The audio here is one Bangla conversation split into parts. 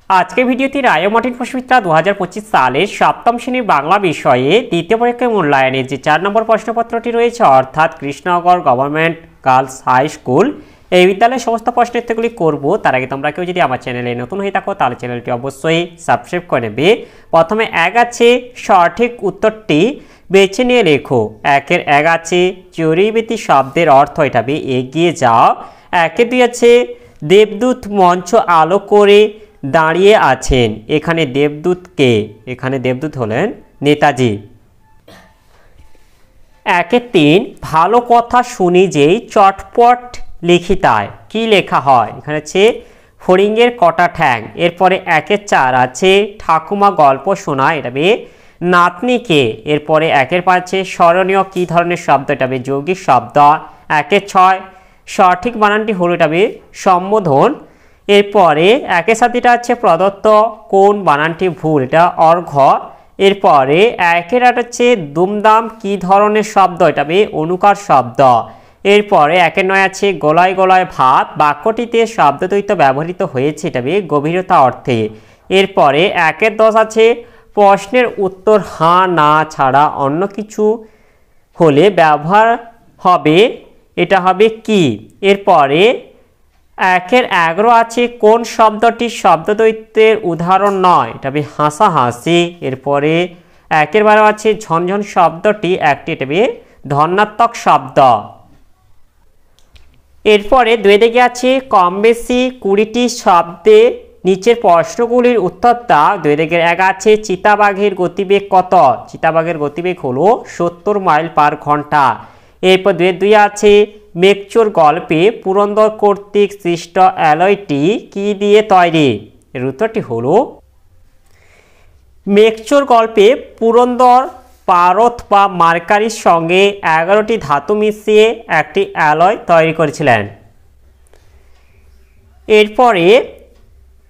আজকে ভিডিওতে রায় ও মার্টিন পুষ্পিতা 2025 সালের সপ্তম শ্রেণীর বাংলা বিষয়ে দ্বিতীয় পরীক্ষায় মূল্যায়নের যে 4 নম্বর প্রশ্নপত্রটি রয়েছে অর্থাৎ Krishnanagar government girls high school এই বিদ্যালয়ের সমস্ত প্রশ্নের উত্তরগুলি করব। তার আগে তোমরা কেউ যদি আমার চ্যানেলে নতুন হয়ে থাকো তাহলে চ্যানেলটি অবশ্যই সাবস্ক্রাইব করে নেবে। প্রথমে 1 আছে সঠিক উত্তরটি বেছে নিয়ে লেখো। 1-এর 1 আছে চড়ুইবেতি শব্দের অর্থ এটা এগিয়ে যাও। 1-এর 2 আছে দেবদূত মঞ্চ আলো করে দাঁড়িয়ে আছেন। এখানে দেবদূত কে? এখানে দেবদূত হলেন নেতাজি। 1-এর 3 ভালো কথা শুনি যেই চটপট লিখি তাই কি লেখা হয়? এখানে আছে ফড়িংয়ের কটা ঠ্যাং। এরপরে 1-এর 4 আছে ঠাকুমা গল্প শোনা, এটা নাতনিকে। এরপরে 1-এর 5 আছে স্মরণীয় কি ধরনের শব্দ? এটা যৌগিক শব্দ। 1-এর 6 সঠিক বানানটি হলো এটা সম্বোধন। এরপরে 1-এর 7 আছে প্রদত্ত কোন বানানটি ভুল? এটা অর্ঘ্য। এরপরে 1-এর 8 হচ্ছে দুমদাম কি ধরনের শব্দ? এটা অনুকার শব্দ। এরপরে 1-এর 9 আছে গলায় গলায় ভাত বাক্যটিতে শব্দদ্বৈত ব্যবহৃত হয়েছে, এটা গভীরতা অর্থে। এরপরে 1-এর 10 আছে প্রশ্নের উত্তর হ্যাঁ না ছাড়া অন্য কিছু হলে ব্যবহার হবে, এটা হবে কি? এরপরে 1-এর 11 আছে কোন শব্দটি শব্দদ্বৈতের উদাহরণ নয়? এটা হাসাহাসি। এরপরে 1-এর 12 আছে ঝনঝন শব্দটি একটি ধনাত্মক শব্দ। এরপরে 2 দিকে আছে কম বেশি 20টি শব্দে নিচের প্রশ্নগুলির উত্তর দাও। 2 দিকের 1 আছে চিতাবাঘের গতিবেগ কত? চিতাবাঘের গতিবেগ হলো 70 মাইল পার ঘন্টা। এরপর 2 আছে মেঘচোর গল্পে পুরন্দর কর্তৃক সৃষ্ট অ্যালয়টি কি দিয়ে তৈরি? এর উত্তরটি হলো মেঘচোর গল্পে পুরন্দর পারদ বা মার্কারির সঙ্গে 11টি ধাতু মিশিয়ে একটি অ্যালয় তৈরি করেছিলেন। এরপরে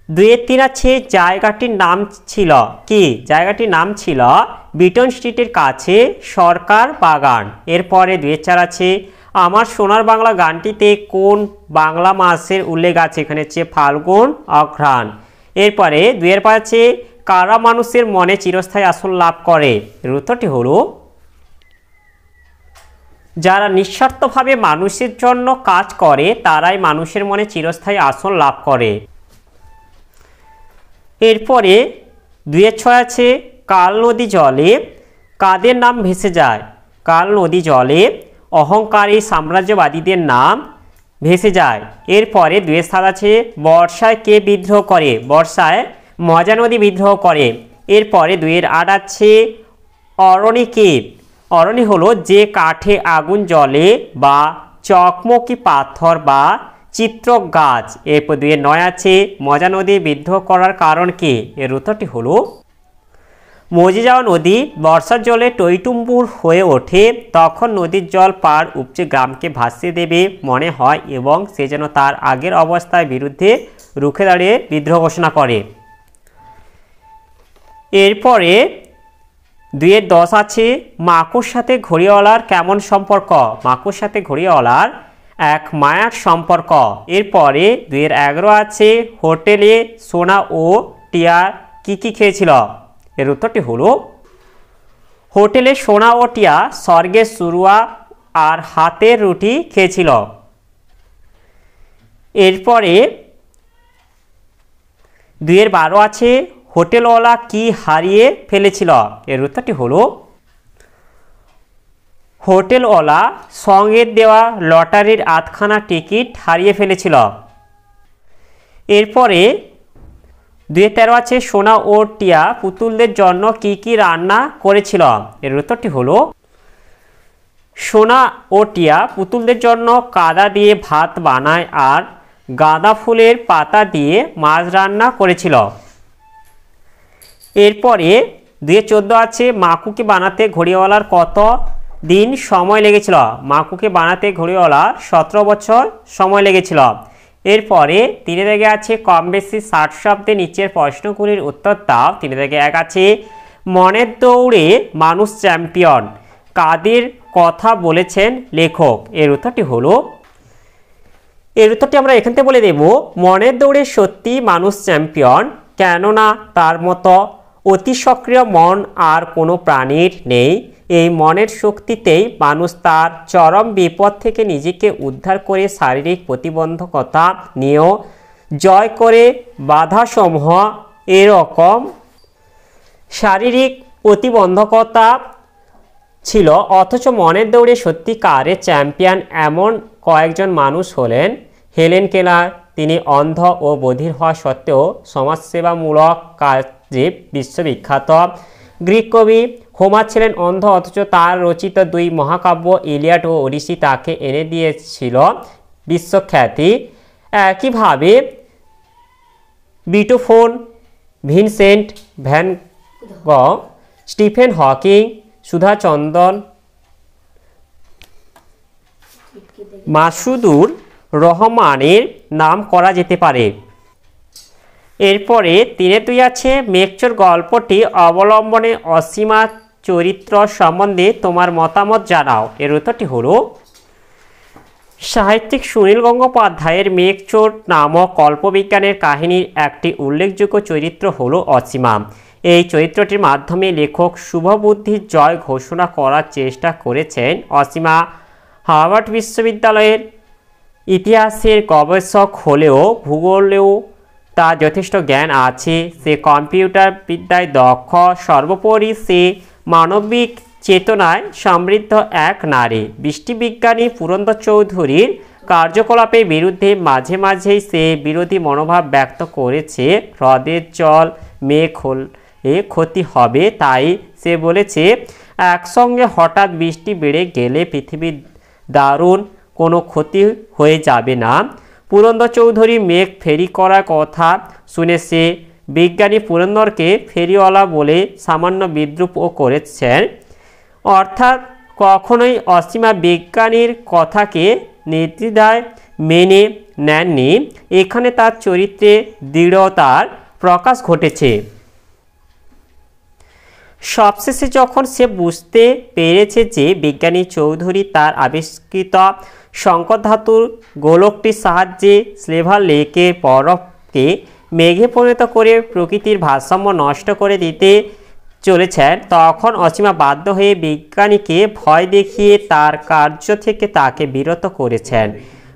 2-এর 3 আছে জায়গাটির নাম ছিল কি? জায়গাটির নাম ছিল বিটন স্ট্রিটের কাছে সরকার বাগান। এরপরে 2-এর 4 আছে আমার সোনার বাংলা গানটিতে কোন বাংলা মাসের উল্লেখ আছে? এখানে হচ্ছে ফাল্গুন অঘ্রাণ। এরপরে 2-এর 5 আছে কারা মানুষের মনে চিরস্থায়ী আসন লাভ করে? এর উত্তরটি হলো যারা নিঃস্বার্থভাবে মানুষের জন্য কাজ করে তারাই মানুষের মনে চিরস্থায়ী আসন লাভ করে। এরপরে 2-এর 6 আছে কাল নদী জলে কাদের নাম ভেসে যায়? কাল নদী জলে অহংকারী সাম্রাজ্যবাদীদের নাম ভেসে যায়। এরপরে 2-এর 7 আছে বর্ষায় কে বিদ্রোহ করে? বর্ষায় মজা নদী বিদ্রোহ করে। এরপরে 2-এর 8 আছে অরণি কে? অরণি হলো যে কাঠে আগুন জ্বলে বা চকমকি পাথর বা চিত্রক গাছ। এরপর 2-এর 9 আছে মজা নদী বিদ্রোহ করার কারণ কি? এর উত্তরটি হলো মজে যাওয়া নদী বর্ষার জলে টইটুম্বুর হয়ে ওঠে, তখন নদীর জল পার উপচে গ্রামকে ভাসিয়ে দেবে মনে হয় এবং সে যেন তার আগের অবস্থার বিরুদ্ধে রুখে দাঁড়িয়ে বিদ্রোহ ঘোষণা করে। এরপরে 2-এর 10 আছে মাকুর সাথে ঘড়িওয়ালার কেমন সম্পর্ক? মাকুর সাথে ঘড়িওয়ালার এক মায়ার সম্পর্ক। এরপরে 2-এর 11 আছে হোটেলে সোনা ও টিয়া কি কি খেয়েছিল? এর উত্তরটি হলো হোটেলে সোনা ও টিয়া স্বর্গের সুরুয়া আর হাতের রুটি খেয়েছিল। এরপরে 2-এর 12 আছে হোটেলওয়ালা কি হারিয়ে ফেলেছিল? এর উত্তরটি হলো হোটেলওয়ালা সঙ্গের দেওয়া লটারির 8খানা টিকিট হারিয়ে ফেলেছিল। এরপরে 2-এর 13 আছে সোনা ও টিয়া পুতুলদের জন্য কি কি রান্না করেছিল? এর উত্তরটি হলো সোনা ও টিয়া পুতুলদের জন্য কাদা দিয়ে ভাত বানায় আর গাঁদা ফুলের পাতা দিয়ে মাছ রান্না করেছিল। এরপরে 2-এর 14 আছে মাকুকে বানাতে ঘড়িওয়ালার কত দিন সময় লেগেছিল? মাকুকে বানাতে ঘড়িওয়ালার 17 বছর সময় লেগেছিল। এরপরে 3-এর দাগে আছে কম বেশি 60 শব্দে নিচের প্রশ্নগুলির উত্তর দাও। 3-এর দাগে 1 আছে মনের দৌড়ে মানুষ চ্যাম্পিয়ন কাদের কথা বলেছেন লেখক? এর উত্তরটি হলো এর উত্তরটি আমরা এখান থেকে বলে দেব মনের দৌড়ে সত্যি মানুষ চ্যাম্পিয়ন কেননা তার মতো অতি সক্রিয় মন আর কোনো প্রাণীর নেই। এই মনের শক্তিতেই মানুষ তার চরম বিপদ থেকে নিজেকে উদ্ধার করে শারীরিক প্রতিবন্ধকতা নিয়েও জয় করে বাধাসমূহ। এরকম শারীরিক প্রতিবন্ধকতা ছিল অথচ মনের দৌড়ে সত্যিকারের চ্যাম্পিয়ন এমন কয়েকজন মানুষ হলেন হেলেন কেলার। তিনি অন্ধ ও বধির হওয়া সত্ত্বেও সমাজসেবামূলক কাজে বিশ্ববিখ্যাত। গ্রিক কবি হোমার ছিলেন অন্ধ অথচ তার রচিত দুই মহাকাব্য ইলিয়াড ও ওডিসি তাকে এনে দিয়েছিল বিশ্বখ্যাতি। একইভাবে বিটোফোন, ভিনসেন্ট ভ্যান গঘ, স্টিফেন হকিং, সুধা চন্দন, মাসুদুর রহমানের নাম করা যেতে পারে। এরপরে 3-2 আছে মেঘচোর গল্পটি অবলম্বনে অসীমা চরিত্র সম্বন্ধে তোমার মতামত জানাও। এর উত্তরটি হলো সাহিত্যিক সুনীল গঙ্গোপাধ্যায়ের মেঘচোর নামক কল্পবিজ্ঞানের কাহিনীর একটি উল্লেখযোগ্য চরিত্র হলো অসীমা। এই চরিত্রটির মাধ্যমে লেখক শুভবুদ্ধির জয় ঘোষণা করার চেষ্টা করেছেন। অসীমা হার্ভার্ড বিশ্ববিদ্যালয়ের ইতিহাসের গবেষক হলেও ভূগোলেও তার যথেষ্ট জ্ঞান আছে। সে কম্পিউটার বিদ্যায় দক্ষ। সর্বোপরি সে মানবিক চেতনায় সমৃদ্ধ এক নারী। বৃষ্টিবিজ্ঞানী পুরন্দর চৌধুরীর কার্যকলাপের বিরুদ্ধে মাঝে মাঝেই সে বিরোধী মনোভাব ব্যক্ত করেছে। হ্রদের জল মেঘ হলে ক্ষতি হবে, তাই সে বলেছে একসঙ্গে হঠাৎ বৃষ্টি বেড়ে গেলে পৃথিবীর দারুণ কোনো ক্ষতি হয়ে যাবে না। পুরন্দর চৌধুরী মেঘ ফেরি করার কথা শুনে সে বিজ্ঞানী পুরন্দরকে ফেরিওয়ালা বলে সামান্য বিদ্রূপও করেছেন। অর্থাৎ কখনোই অসীমা বিজ্ঞানীর কথাকে নির্দ্বিধায় মেনে নেননি। এখানে তার চরিত্রে দৃঢ়তার প্রকাশ ঘটেছে। সবশেষে যখন সে বুঝতে পেরেছে যে বিজ্ঞানী চৌধুরী তার আবিষ্কৃত সংকর ধাতুর গোলকটির সাহায্যে স্লেভার লেকের বরফকে মেঘে পরিণত করে প্রকৃতির ভারসাম্য নষ্ট করে দিতে চলেছেন, তখন অসীমা বাধ্য হয়ে বিজ্ঞানীকে ভয় দেখিয়ে তার কার্য থেকে তাকে বিরত করেছেন।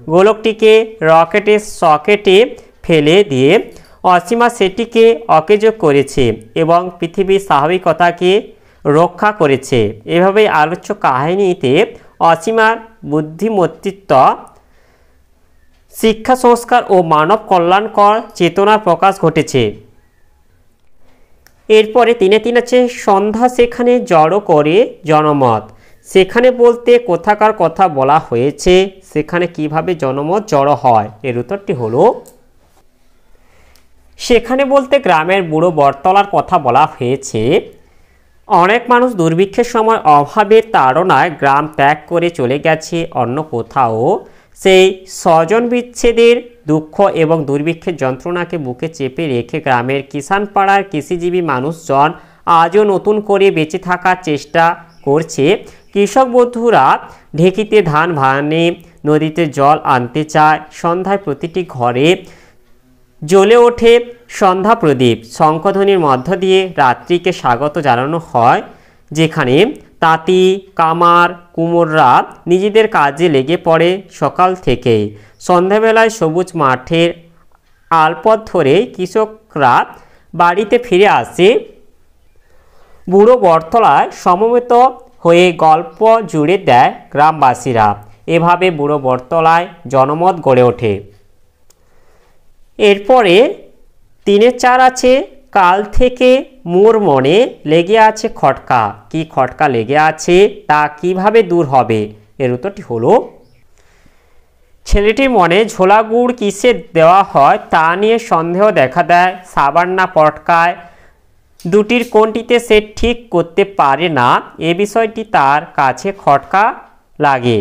গোলকটিকে রকেটের সকেটে ফেলে দিয়ে অসীমা সেটিকে অকেজো করেছে এবং পৃথিবীর স্বাভাবিকতাকে রক্ষা করেছে। এভাবেই আলোচ্য কাহিনীতে অসীমার বুদ্ধিমত্তিত্ব, শিক্ষা সংস্কার ও মানব কল্যাণকর চেতনার প্রকাশ ঘটেছে। এরপরে 3 আছে সন্ধ্যা সেখানে জড়ো করে জনমত। সেখানে বলতে কোথাকার কথা বলা হয়েছে, সেখানে কিভাবে জনমত জড়ো হয়। এর উত্তরটি হলো সেখানে বলতে গ্রামের বুড়ো বটতলার কথা বলা হয়েছে। অনেক মানুষ দুর্ভিক্ষের সময় অভাবের তাড়নায় গ্রাম ত্যাগ করে চলে গেছে অন্য কোথাও। সেই স্বজন বিচ্ছেদের দুঃখ এবং দুর্ভিক্ষের যন্ত্রণাকে বুকে চেপে রেখে গ্রামের কিষান পাড়ার কৃষিজীবী মানুষজন আজও নতুন করে বেঁচে থাকার চেষ্টা করছে। কৃষক বন্ধুরা ঢেঁকিতে ধান ভানে, নদীতে জল আনতে চায়। সন্ধ্যায় প্রতিটি ঘরে জ্বলে ওঠে সন্ধ্যা প্রদীপ। শঙ্খধ্বনির মধ্য দিয়ে রাত্রিকে স্বাগত জানানো হয়, যেখানে তাঁতি, কামার, কুমোররা নিজেদের কাজে লেগে পড়ে সকাল থেকেই। সন্ধ্যাবেলায় সবুজ মাঠের আলপথ ধরে কৃষকরা বাড়িতে ফিরে আসে। বুড়ো বটতলায় সমবেত হয়ে গল্প জুড়ে দেয় গ্রামবাসীরা। এভাবে বুড়ো বটতলায় জনমত গড়ে ওঠে। এরপরে 3-4 আছে কাল থেকে মোর মনে লেগে আছে খটকা। কি খটকা লেগে আছে, তা কিভাবে দূর হবে। এর উত্তরটি হলো ছেলেটির মনে ঝোলা গুড় কিসে দেওয়া হয় তা নিয়ে সন্দেহ দেখা দেয়। সাবান না পটকায়, দুটির কোনটিতে সে ঠিক করতে পারে না। এ বিষয়টি তার কাছে খটকা লাগে।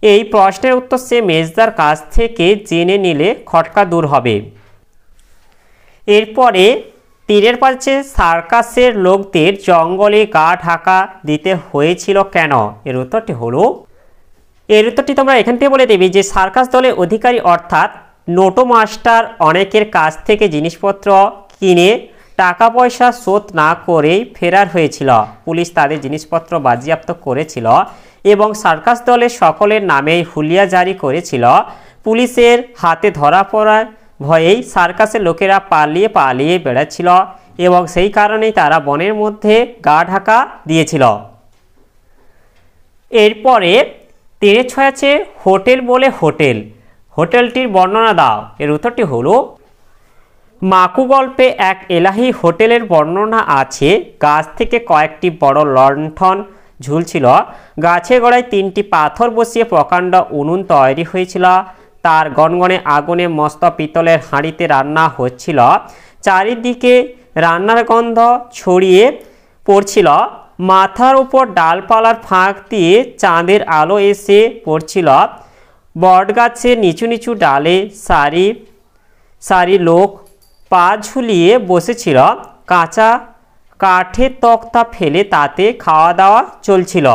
এই প্রশ্নের উত্তর সে মেজদার কাছ থেকে জেনে নিলে খটকা দূর হবে। এরপরে 3 সার্কাসের লোকদের জঙ্গলে গা ঢাকা দিতে হয়েছিল কেন। এর উত্তরটি তোমরা এখান থেকে বলে দেবে যে সার্কাস দলের অধিকারী অর্থাৎ নোটো মাস্টার অনেকের কাছ থেকে জিনিসপত্র কিনে টাকা পয়সা শোধ না করেই ফেরার হয়েছিল। পুলিশ তাদের জিনিসপত্র বাজেয়াপ্ত করেছিল এবং সার্কাস দলের সকলের নামেই হুলিয়া জারি করেছিল। পুলিশের হাতে ধরা পড়ার ভয়েই সার্কাসের লোকেরা পালিয়ে পালিয়ে বেড়াচ্ছিল এবং সেই কারণেই তারা বনের মধ্যে গা ঢাকা দিয়েছিল। এরপরে 3-6 আছে হোটেল বলে হোটেল, হোটেলটির বর্ণনা দাও। এর উত্তরটি হলো মাকু গল্পে এক এলাহি হোটেলের বর্ণনা আছে। গাছ থেকে কয়েকটি বড় লণ্ঠন ঝুলছিল, গাছের গোড়ায় 3টি পাথর বসিয়ে প্রকাণ্ড উনুন তৈরি হয়েছিল, তার গনগনে আগুনে মস্ত পিতলের হাঁড়িতে রান্না হচ্ছিল, চারিদিকে রান্নার গন্ধ ছড়িয়ে পড়ছিল, মাথার উপর ডালপালার ফাঁক দিয়ে চাঁদের আলো এসে পড়ছিল, বটগাছের নিচু নিচু ডালে সারি সারি লোক পা ঝুলিয়ে বসেছিল, কাঁচা কাঠের তক্তা ফেলে তাতে খাওয়া দাওয়া চলছিল।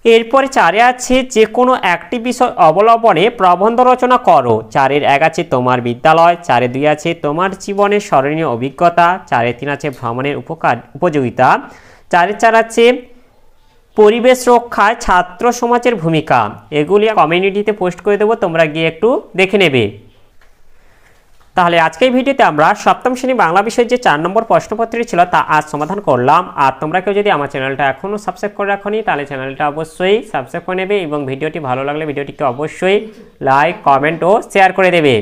এরপরে 4 আছে যে কোনো একটি বিষয় অবলম্বনে প্রবন্ধ রচনা করো। 4-1 আছে তোমার বিদ্যালয়, 4-2 আছে তোমার জীবনের স্মরণীয় অভিজ্ঞতা, 4-3 আছে ভ্রমণের উপযোগিতা, 4-4 আছে পরিবেশ রক্ষায় ছাত্র সমাজের ভূমিকা। এগুলি কমিউনিটিতে পোস্ট করে দেবো, তোমরা গিয়ে একটু দেখে নেবে। তাহলে আজকের ভিডিওতে আমরা সপ্তম শ্রেণী বাংলা বিষয়ের যে 4 নম্বর প্রশ্নপত্রটি ছিল তা আজ সমাধান করলাম। আর তোমরা কেউ যদি আমার চ্যানেলটা এখনও সাবস্ক্রাইব করে রাখোনি তাহলে চ্যানেলটা অবশ্যই সাবস্ক্রাইব করে নেবে এবং ভিডিওটি ভালো লাগলে ভিডিওটিকে অবশ্যই লাইক, কমেন্ট ও শেয়ার করে দেবে।